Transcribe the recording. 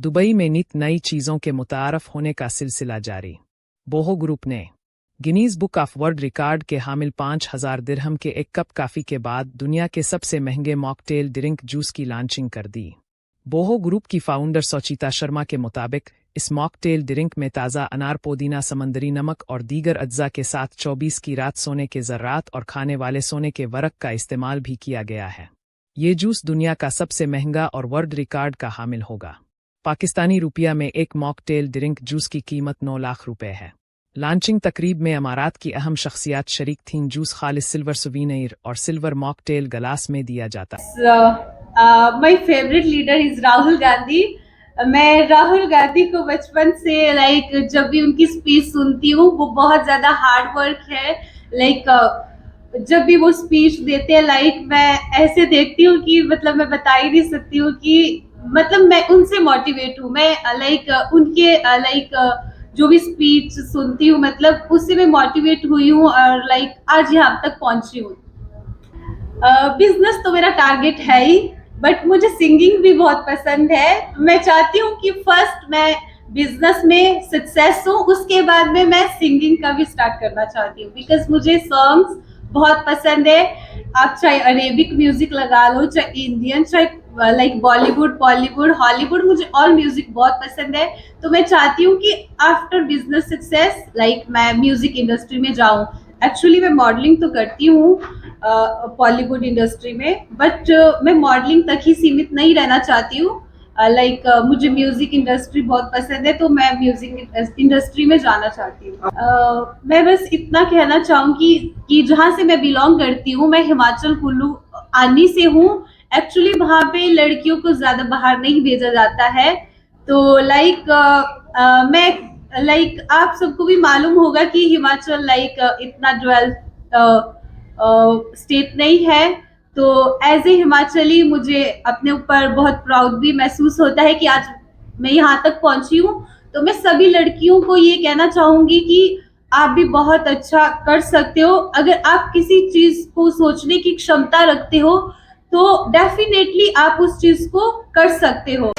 Dubai में नित नई चीज़ों के मुतारफ होने का सिलसिला जारी। बोहो ग्रुप ने Guinness book of world record के हामिल 5,000 दिरहम के एक कप कॉफ़ी के बाद दुनिया के सबसे महंगे मॉकटेल ड्रिंक जूस की लॉन्चिंग कर दी। बोहो ग्रुप की फाउंडर सुचिता शर्मा के मुताबिक इस मॉकटेल ड्रिंक में ताज़ा अनार, पुदीना, समंदरी नमक और दीगर अज्जा के साथ 24 की रात सोने के ज़र्रात और खाने वाले सोने के वरक का इस्तेमाल भी किया गया है। ये जूस दुनिया का सबसे महंगा और वर्ल्ड रिकॉर्ड का हामिल होगा। पाकिस्तानी रुपया में एक मॉकटेल ड्रिंक जूस की कीमत 9 लाख रुपए है। लॉन्चिंग तकरीब में अमारात की अहम शख्सियात शरीक थीं। जूस खालिस सिल्वर सुवीनियर और सिल्वर मॉकटेल ग्लास में दिया जाता है। My favourite leader is Rahul Gandhi. मैं राहुल गांधी को बचपन से जब भी उनकी स्पीच सुनती हूँ, वो बहुत ज्यादा हार्ड वर्क है। जब भी वो स्पीच देते हैं मैं ऐसे देखती हूँ कि मतलब मैं बता ही नहीं सकती हूँ कि मतलब मैं उनसे मोटिवेट हूँ। मैं उनके जो भी स्पीच सुनती हूँ मतलब उससे मैं मोटिवेट हुई हूँ और आज यहाँ तक पहुंची हूँ। बिजनेस तो मेरा टारगेट है ही, बट मुझे सिंगिंग भी बहुत पसंद है। मैं चाहती हूँ कि फर्स्ट मैं बिजनेस में सक्सेस हूँ, उसके बाद में मैं सिंगिंग का भी स्टार्ट करना चाहती हूँ, बिकॉज मुझे सॉन्ग्स बहुत पसंद है। आप चाहे अरेबिक म्यूजिक लगा लो, चाहे इंडियन, चाहे बॉलीवुड, हॉलीवुड, मुझे ऑल म्यूजिक बहुत पसंद है। तो मैं चाहती हूँ कि आफ्टर बिजनेस सक्सेस मैं म्यूजिक इंडस्ट्री में जाऊँ। एक्चुअली मैं मॉडलिंग तो करती हूँ बॉलीवुड इंडस्ट्री में, बट मैं मॉडलिंग तक ही सीमित नहीं रहना चाहती हूँ। मुझे म्यूजिक इंडस्ट्री बहुत पसंद है, तो मैं म्यूजिक इंडस्ट्री में जाना चाहती हूँ। मैं बस इतना कहना चाहूंगी कि जहाँ से मैं बिलोंग करती हूँ, मैं हिमाचल कुल्लू आनी से हूँ। एक्चुअली वहाँ पे लड़कियों को ज्यादा बाहर नहीं भेजा जाता है। तो मैं आप सबको भी मालूम होगा कि हिमाचल इतना डेवलप स्टेट नहीं है। तो एज ए हिमाचली मुझे अपने ऊपर बहुत प्राउड भी महसूस होता है कि आज मैं यहाँ तक पहुंची हूँ। तो मैं सभी लड़कियों को ये कहना चाहूंगी कि आप भी बहुत अच्छा कर सकते हो। अगर आप किसी चीज को सोचने की क्षमता रखते हो तो डेफिनेटली आप उस चीज को कर सकते हो।